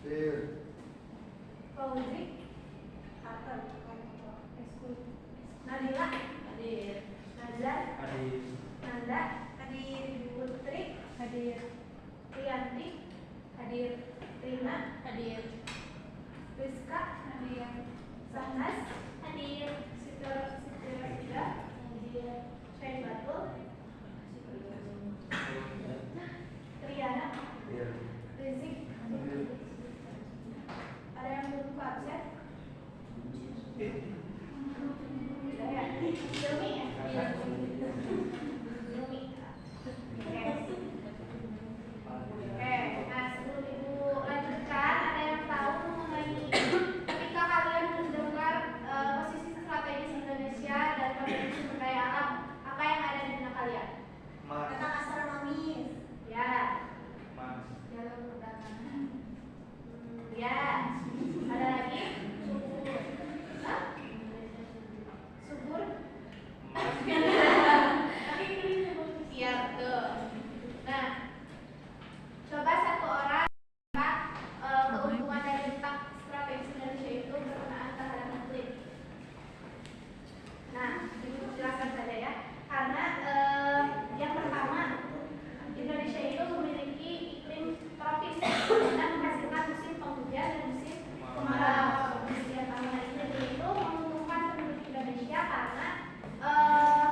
Fauzi, Nabila, hadir. Nazar, hadir. Nanda, hadir. Putri, hadir. Rianti, hadir. Rina, hadir. Rizka, hadir. Sahnas, hadir. Sitra, hadir. Syaibatul, Triana, Rizik, ada yang belum absen? Tidak ya? Hilmi ya? Hilmi. Oke, nah sebelum Ibu lanjutkan, ada yang tahu mengenai ketika kalian mendengar posisi strategis Indonesia dan potensi sumber daya alam, apa yang ada di benak kalian? Tentang astronomis. Ya. Jalur perdagangan. Ya. Ada lagi? Subur. Iya, betul. Nah, coba satu orang keuntungan dari letak strategis Indonesia itu berkenaan terhadap iklim. Nah, ini jelaskan saja ya. Karena yang pertama, Indonesia itu memiliki iklim tropis dan menghasilkan musim penghujan dan musim kemarau. Yang pertama itu menguntungkan penduduk Indonesia karena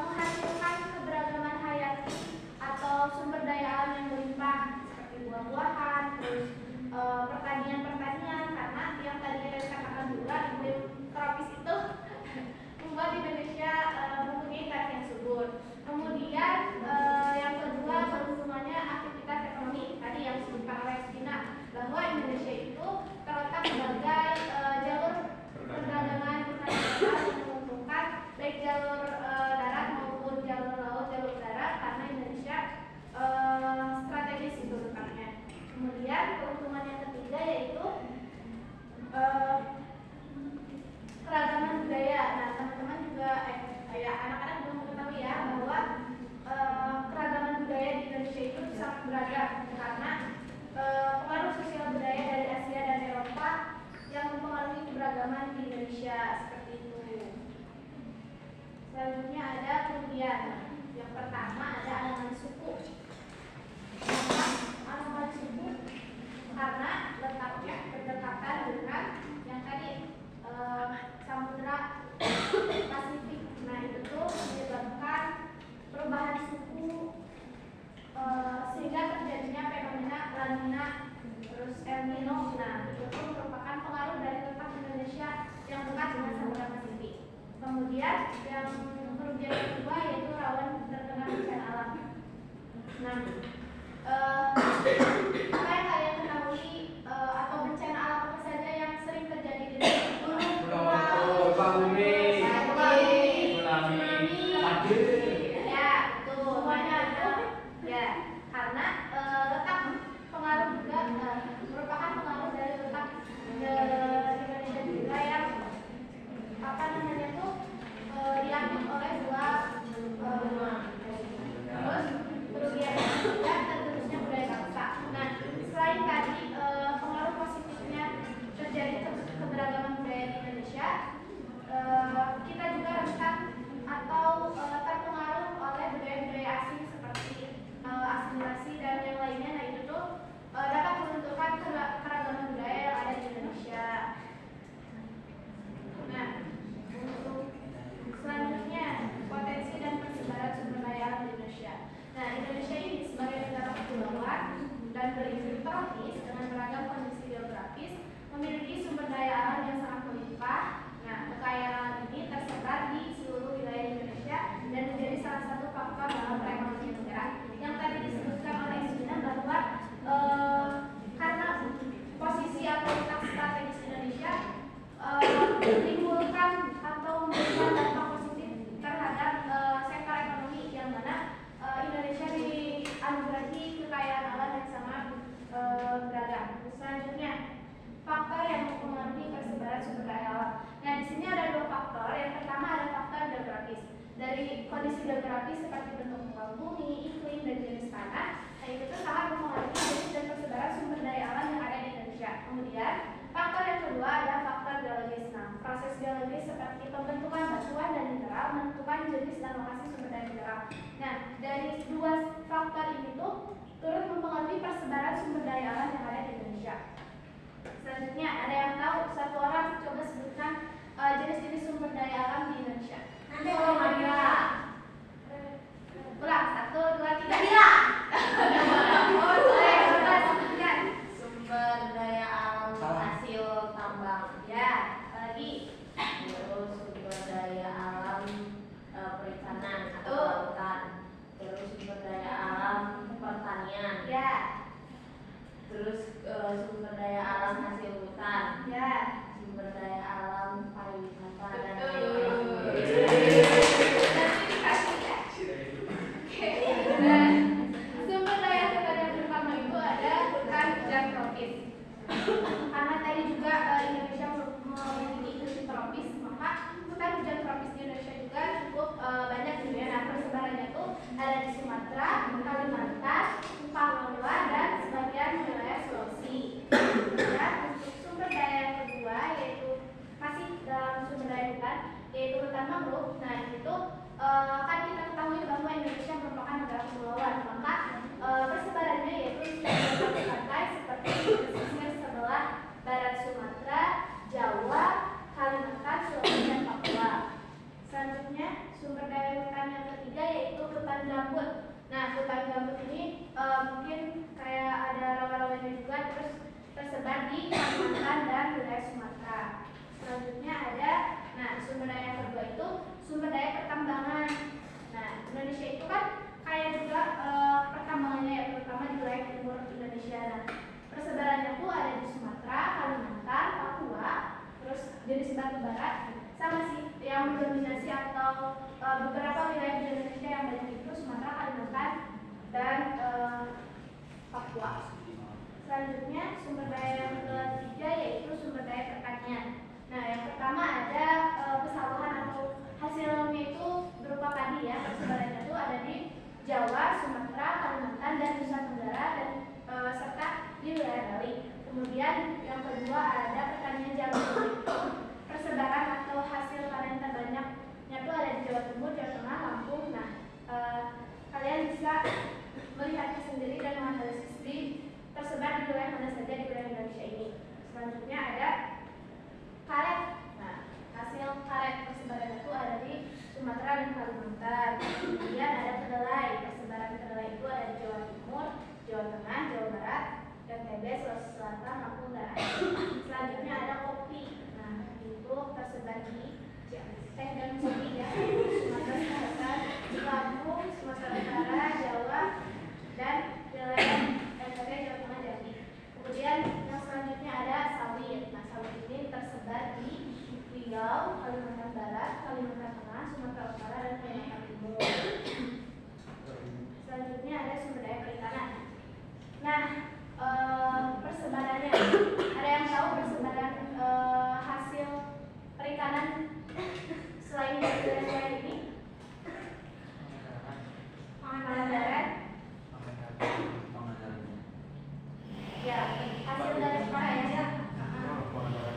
menghasilkan keberagaman hayati atau sumber daya alam yang berlimpah seperti buah-buahan, terus pertanian-pertanian, karena yang tadi kita katakan juga iklim tropis itu membuat Indonesia mempunyai tanah yang subur. Kemudian yang kedua keuntungannya aktivitas ekonomi tadi yang disebutkan oleh Stina, bahwa Indonesia itu terletak sebagai jalur perdagangan internasional yang menguntungkan baik jalur darat maupun jalur laut, jalur udara, karena Indonesia strategis itu letaknya. Kemudian keuntungan yang ketiga yaitu keragaman budaya. Nah, teman-teman juga anak-anak belum mengetahui ya bahwa keragaman budaya di Indonesia itu sangat beragam karena pengaruh sosial budaya dari Asia dan Eropa yang mempengaruhi keberagaman di Indonesia seperti itu. Selanjutnya ada kemudian yang pertama ada anomal suku. Anomal suku karena letaknya berdekatan dengan yang tadi Samudra Pasifik. Nah, itu tuh menyebabkan perubahan suku sehingga terjadinya fenomena La Nina, terus El Nino. Nah, itu tuh merupakan pengaruh dari letak Indonesia yang dekat dengan Samudra Pasifik. Kemudian yang kerugian kedua yaitu rawan terkena bencana alam. Nah, apa yang kalian ketahui atau bencana alam apa saja yang sering terjadi di karena letak pengaruh juga merupakan pengaruh dari letak Indonesia juga yang diambil oleh dua terus kerugian juga tergerusnya budaya bangsa. Nah, selain tadi pengaruh positifnya terjadi keberagaman budaya di Indonesia, kita juga rentan atau terpengaruh oleh budaya-budaya asing seperti asimilasi dan yang lainnya. Nah, itu tuh dapat menentukan keragaman budaya yang ada di Indonesia. Nah, untuk selanjutnya potensi dan persebaran sumber daya alam di Indonesia. Nah, Indonesia ini sebagai negara kepulauan dan beriklim tropis dengan beragam kondisi geografis memiliki sumber daya alam yang sangat melimpah. Nah, kekayaan alam ini tersebar di seluruh wilayah Indonesia dan menjadi salah satu faktor dalam perekonomian negara. Yang tadi disebutkan oleh Sina bahwa karena posisi atau letak strategis Indonesia menimbulkan atau memberikan dampak positif terhadap sektor ekonomi yang mana Indonesia dianugerahi kekayaan alam yang sangat beragam. Selanjutnya, faktor yang mempengaruhi persebaran sumber daya alam. Nah, di sini ada dua faktor. Yang pertama ada faktor geografis. Dari kondisi geografis seperti bentuk muka bumi, iklim, dan jenis tanah, nah itu tuh sangat mempengaruhi jenis dan persebaran sumber daya alam yang ada di Indonesia. Kemudian faktor yang kedua ada faktor geologis. Nah, proses geologis seperti pembentukan batuan dan mineral menentukan jenis dan lokasi sumber daya mineral. Nah, dari dua faktor ini tuh turut mempengaruhi persebaran sumber daya alam yang ada di Indonesia. Selanjutnya, ada yang tahu? Satu orang coba sebutkan jenis-jenis sumber daya alam di Indonesia. Nanti kalau ada. Ulang, 1, 2, 3. Tidak. Oh, boleh, coba sebutkan. Sumber daya alam hasil tambang. Ya, lagi. Terus sumber daya alam perikanan atau Tuh. lautan. Terus sumber daya alam pertanian. Ya, Terus sumber daya alam hasil hutan. ya. Sumber daya alam pariwisata dan Betul. lain-lain. Nanti dikasih ya. Oke. Dan sumber daya hutan yang pertama itu ada hutan hujan tropis. Karena tadi juga Indonesia memiliki iklim tropis, maka hutan hujan tropis di Indonesia juga cukup banyak gitu ya. Nah, persebarannya tuh ada di Sumatera, Kalimantan, Papua, dan sebagian wilayah Sulawesi. Kemudian untuk sumber daya yang kedua yaitu masih dalam sumber daya hutan, yaitu hutan mangrove. Nah, itu kan kita ketahui bahwa Indonesia merupakan negara kepulauan, maka persebarannya yaitu di pantai seperti di pesisir sebelah barat Sumatera, Jawa, Kalimantan, Sulawesi, dan Papua. Selanjutnya sumber daya hutan yang ketiga yaitu hutan gambut. Nah, hutan gambut ini mungkin kayak ada rawa-rawanya juga, terus tersebar di Kalimantan dan wilayah Sumatera. Selanjutnya ada, nah sumber daya yang kedua itu sumber daya pertambangan. Nah, Indonesia itu kan kayak juga pertambangannya ya, terutama di wilayah timur Indonesia. Nah, persebarannya tuh ada di Sumatera, Kalimantan, Papua, terus jenis batu bara sama sih yang mendominasi atau beberapa wilayah di Indonesia yang banyak itu Sumatera, Kalimantan, dan Papua. Selanjutnya sumber daya yang ketiga yaitu sumber daya pertanian. Nah, yang pertama ada pesawahan atau hasilnya itu berupa padi ya. Persebarannya itu ada di Jawa, Sumatera, Kalimantan, dan Nusa Tenggara dan serta di wilayah Bali. Kemudian yang kedua ada pertanian jagung. Persebaran atau hasil panen terbanyaknya itu ada di Jawa Timur, Jawa Tengah, Lampung. Nah, kalian bisa melihatnya sendiri dan menganalisis di tersebar di wilayah mana saja di wilayah Indonesia ini. Selanjutnya ada karet. Nah, hasil karet persebaran itu ada di Sumatera dan Kalimantan. Kemudian ada kedelai. Persebaran kedelai itu ada di Jawa Timur, Jawa Tengah, Jawa Barat, NTB, Sulawesi Selatan, Lampung, dan Aceh. Selanjutnya ada kopi. Nah, itu tersebar di teh dan kopi ya, Sumatera Selatan, Lampung, Sumatera Utara, Jawa, dan wilayah NTB, Jawa Tengah, Jambi. Kemudian yang selanjutnya ada sawit. Nah, sawit ini tersebar di Riau, Kalimantan Barat, Kalimantan Tengah, Sumatera Utara, dan Kalimantan Timur. Selanjutnya ada sumber daya perikanan. Nah, persebarannya ada yang tahu persebaran hasil perikanan selain dari wilayah ini? Pangandaran darat. Ya, hasil dari sekolah ya.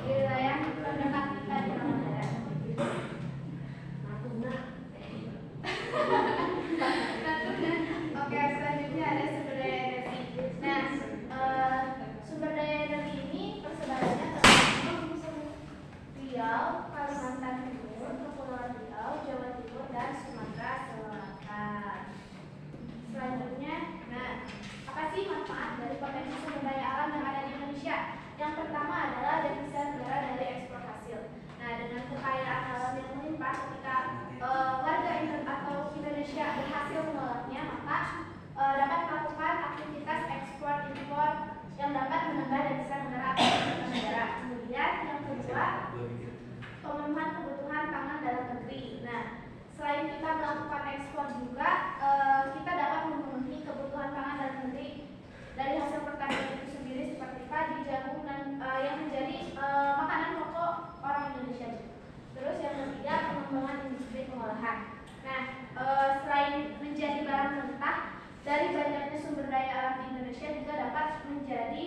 Di wilayah terdekat kita di Pangandaran. Natuna. Natuna. Oke, selanjutnya ada sumber daya energi. Nah, sumber daya energi ini persebarannya terdapat Riau, Kalimantan Timur, Kepulauan Riau, Jawa Timur, dan Sumatera Selatan. Selanjutnya, nah, apa sih manfaat dari potensi sumber daya alam yang ada di Indonesia? Yang pertama adalah devisa negara dari ekspor hasil. Nah, dengan kekayaan alam yang melimpah, ketika warga atau Indonesia berhasil mengolahnya, maka dapat melakukan aktivitas ekspor impor yang dapat menambah devisa negara atau devisa negara. Kemudian yang kedua, pemenuhan kebutuhan pangan dalam negeri. Nah, selain kita melakukan ekspor juga, kita dapat memenuhi kebutuhan pangan dalam negeri dari hasil pertanian itu sendiri seperti padi, jagung, dan yang menjadi makanan pokok orang Indonesia. Terus yang ketiga, pengembangan industri pengolahan. Nah, selain menjadi barang mentah, dari banyaknya sumber daya alam di Indonesia juga dapat menjadi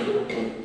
Pak.